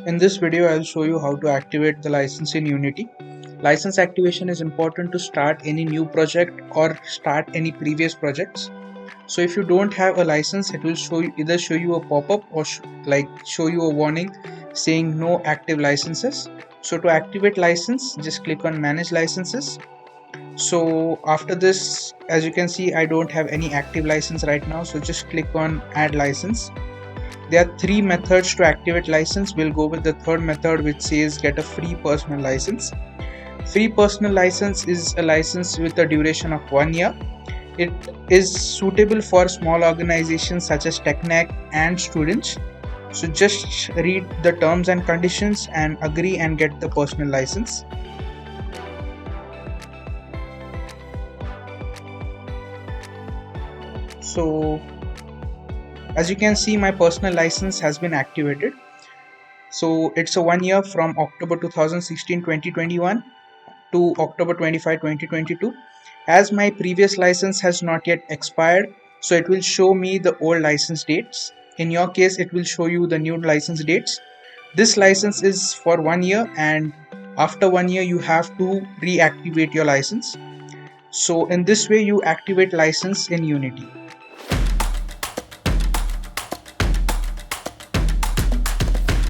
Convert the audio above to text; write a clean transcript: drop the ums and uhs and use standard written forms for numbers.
In this video, I'll show you how to activate the license in Unity. License activation is important to start any new project or start any previous projects. So if you don't have a license, it will either show you a pop-up or show you a warning saying no active licenses. So to activate license, just click on manage licenses. So after this, as you can see, I don't have any active license right now. So just click on add license. There are three methods to activate license. We'll go with the third method, which says get a free personal license. Free personal license is a license with a duration of 1 year. It is suitable for small organizations such as TechNet and students. So just read the terms and conditions and agree and get the personal license. So as you can see, my personal license has been activated. So it's a 1 year from October 2016 2021 to October 25 2022. As my previous license has not yet expired, so it will show me the old license dates. In your case, it will show you the new license dates. This license is for 1 year, and after 1 year you have to reactivate your license. So in this way you activate license in Unity.